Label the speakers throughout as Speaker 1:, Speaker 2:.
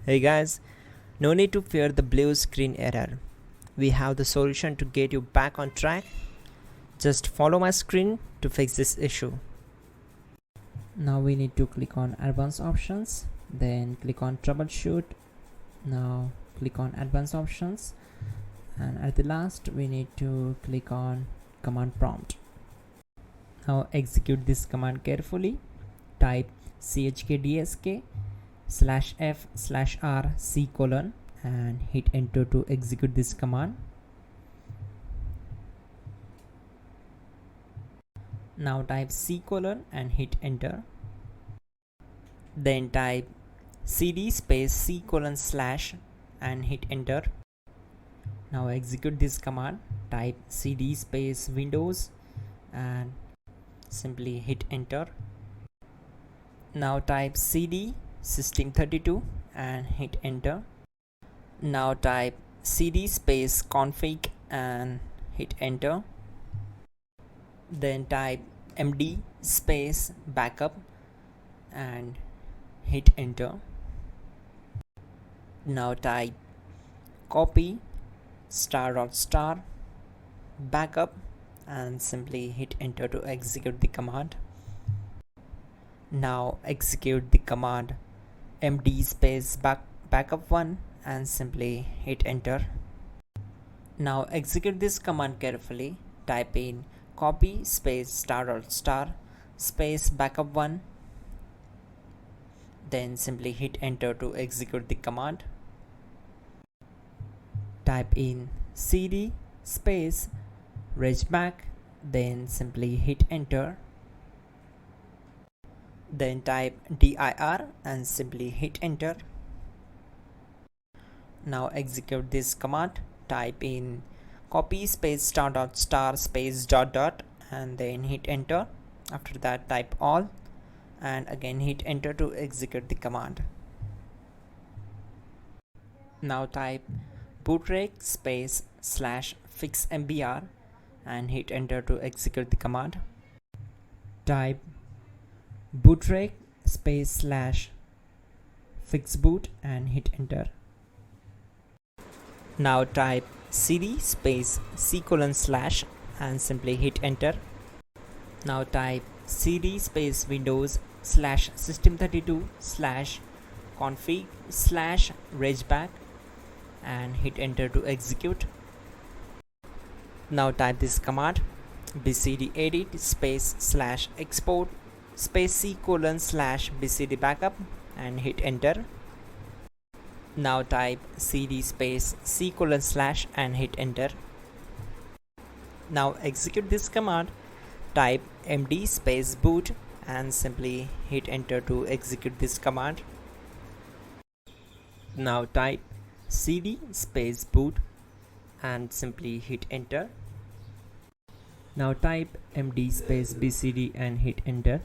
Speaker 1: Hey guys, no need to fear the blue screen error. We have the solution to get you back on track. Just follow my screen to fix this issue.
Speaker 2: Now we need to click on advanced options, then click on troubleshoot. Now click on advanced options, and at the last we need to click on command prompt. Now execute this command carefully. Type chkdsk/f/r:/c and hit enter to execute this command. Now type c: and hit enter. Then type cd c: and hit enter. Now execute this command. Type cd windows and simply hit enter. Now type cd system32 and hit enter. Now type cd config and hit enter. Then type md backup and hit enter. Now type copy backup and simply hit enter to execute the command. Now execute the command md backup1 and simply hit enter. Now execute this command carefully. Type in copy backup1, then simply hit enter to execute the command. Type in cd regback, then simply hit enter. Then type dir and simply hit enter. Now execute this command. Type in copy dot and then hit enter. After that type all and again hit enter to execute the command. Now type bootrec /fixmbr and hit enter to execute the command. Type bootrec /fixboot and hit enter. Now type cd c: and simply hit enter. Now type cd windows /system32 config regback and hit enter to execute. Now type this command bcd edit /export c: bcd backup and hit enter. Now type cd c: and hit enter. Now execute this command. Type md boot and simply hit enter to execute this command. Now type cd boot and simply hit enter. Now type md bcd and hit enter.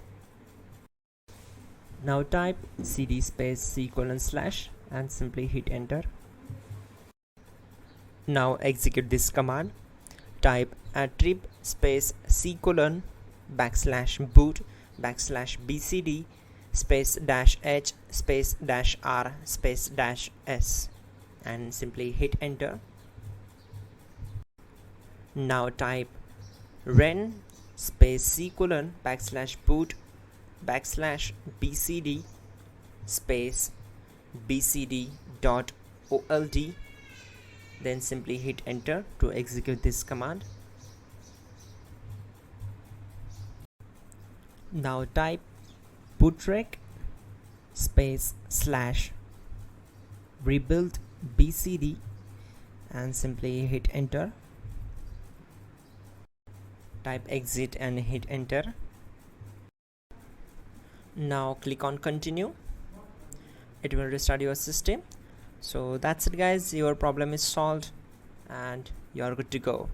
Speaker 2: Now type cd c: and simply hit enter. Now execute this command. Type attrib c: /boot /bcd -h -r -s and simply hit enter. Now type ren c: /boot /bcd bcd.old, then simply hit enter to execute this command. Now type bootrec /rebuild bcd and simply hit enter. Type exit and hit enter. Now click on continue. It will restart your system. So that's it guys, your problem is solved and you are good to go.